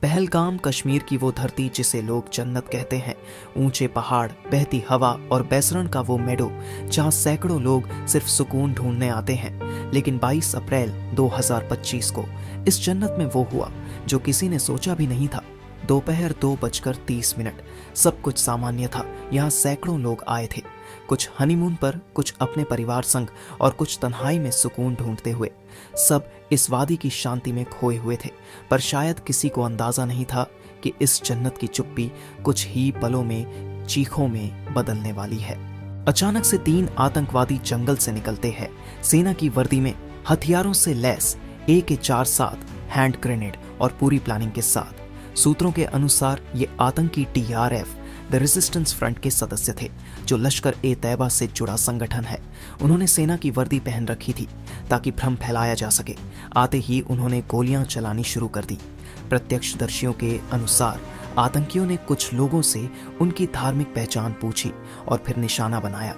पहलगाम कश्मीर की वो धरती जिसे लोग जन्नत कहते हैं, ऊंचे पहाड़, बहती हवा और बैसरण का वो मेडो जहां सैकड़ों लोग सिर्फ सुकून ढूंढने आते हैं। लेकिन 22 अप्रैल 2025 को इस जन्नत में वो हुआ जो किसी ने सोचा भी नहीं था। दोपहर 2:30, सब कुछ सामान्य था। यहाँ सैकड़ों लोग आए थे, कुछ हनीमून पर, कुछ अपने परिवार संग और कुछ तन्हाई में सुकून ढूंढते हुए। सब इस वादी की शांति में खोए हुए थे, पर शायद किसी को अंदाजा नहीं था कि इस जन्नत की चुप्पी कुछ ही पलों में चीखों में बदलने वाली है। अचानक से 3 आतंकवादी जंगल से निकलते हैं, सेना की वर्दी में, हथियारों से लैस, AK-47, हैंड ग्रेनेड और पूरी प्लानिंग के साथ। सूत्रों के अनुसार ये आतंकी TRF द रेजिस्टेंस फ्रंट के सदस्य थे, जो लश्कर-ए-तैयबा से जुड़ा संगठन है। उन्होंने सेना की वर्दी पहन रखी थी ताकि भ्रम फैलाया जा सके। आते ही उन्होंने गोलियां चलानी शुरू कर दी। प्रत्यक्षदर्शियों के अनुसार आतंकियों ने कुछ लोगों से उनकी धार्मिक पहचान पूछी और फिर निशाना बनाया।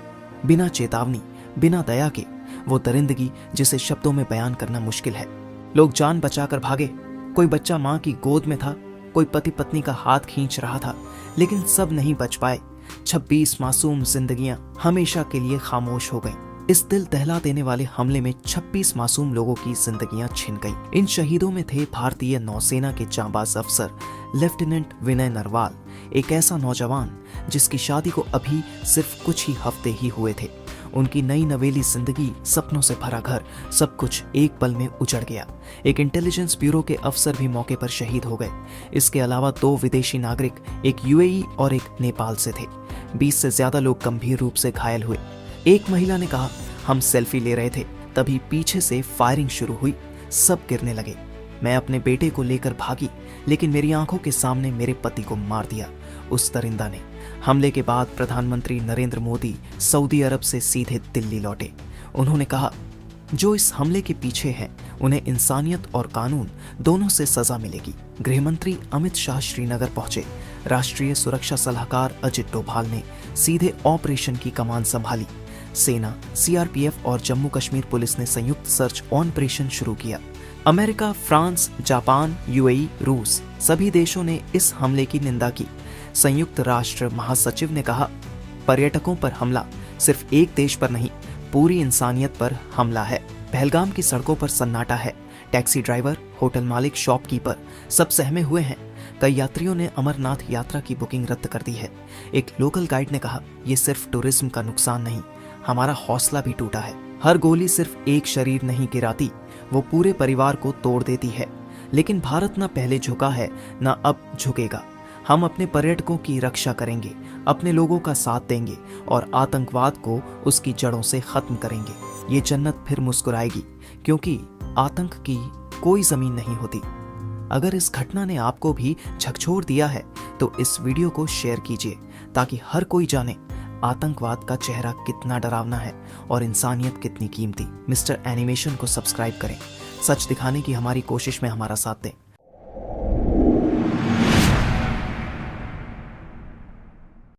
बिना चेतावनी, बिना दया के, वो दरिंदगी जिसे शब्दों में बयान करना मुश्किल है। लोग जान बचाकर भागे। कोई बच्चा मां की गोद में था, कोई पति पत्नी का हाथ खींच रहा था, लेकिन सब नहीं बच पाए। 26 मासूम जिंदगियां हमेशा के लिए खामोश हो गईं। इस दिल दहला देने वाले हमले में 26 मासूम लोगों की जिंदगियां छिन गईं। इन शहीदों में थे भारतीय नौसेना के जांबाज अफसर लेफ्टिनेंट विनय नरवाल, एक ऐसा नौजवान जिसकी शादी को अभी सिर्फ कुछ ही हफ्ते ही हुए थे। उनकी नई नवेली जिंदगी, सपनों से भरा घर, सब कुछ एक पल में उजड़ गया। एक इंटेलिजेंस ब्यूरो के अफसर भी मौके पर शहीद हो गए। इसके अलावा 2 विदेशी नागरिक, एक UAE और एक नेपाल से थे। 20 से ज्यादा लोग गंभीर रूप से घायल हुए। एक महिला ने कहा, हम सेल्फी ले रहे थे, तभी पीछे से फायरिंग शुरू हुई। सब गिरने लगे। मैं अपने बेटे को लेकर भागी, लेकिन मेरी आंखों के सामने मेरे पति को मार दिया उस दरिंदा ने। हमले के बाद प्रधानमंत्री नरेंद्र मोदी सऊदी अरब से सीधे दिल्ली लौटे। उन्होंने कहा, जो इस हमले के पीछे हैं, उन्हें इंसानियत और कानून दोनों से सजा मिलेगी। गृहमंत्री अमित शाह श्रीनगर पहुंचे। राष्ट्रीय सुरक्षा सलाहकार अजित डोभाल ने सीधे ऑपरेशन की कमान संभाली। सेना, CRPF और जम्मू कश्मीर पुलिस ने संयुक्त सर्च ऑपरेशन शुरू किया। अमेरिका, फ्रांस, जापान, UAE, रूस, सभी देशों ने इस हमले की निंदा की। संयुक्त राष्ट्र महासचिव ने कहा, पर्यटकों पर हमला सिर्फ एक देश पर नहीं, पूरी इंसानियत पर हमला है। पहलगाम की सड़कों पर सन्नाटा है। टैक्सी ड्राइवर, होटल मालिक, शॉपकीपर सब सहमे हुए हैं। कई यात्रियों ने अमरनाथ यात्रा की बुकिंग रद्द कर दी है। एक लोकल गाइड ने कहा, ये सिर्फ टूरिज्म का नुकसान नहीं, हमारा हौसला भी टूटा है। हर गोली सिर्फ एक शरीर नहीं गिराती, वो पूरे परिवार को तोड़ देती है। लेकिन भारत न पहले झुका है, न अब झुकेगा। हम अपने पर्यटकों की रक्षा करेंगे, अपने लोगों का साथ देंगे और आतंकवाद को उसकी जड़ों से खत्म करेंगे। ये जन्नत फिर मुस्कुराएगी, क्योंकि आतंक की कोई जमीन नहीं होती। अगर इस घटना ने आपको भी झकझोर दिया है तो इस वीडियो को शेयर कीजिए, ताकि हर कोई जाने आतंकवाद का चेहरा कितना डरावना है और इंसानियत कितनी कीमती। मिस्टर एनिमेशन को सब्सक्राइब करें। सच दिखाने की हमारी कोशिश में हमारा साथ दें।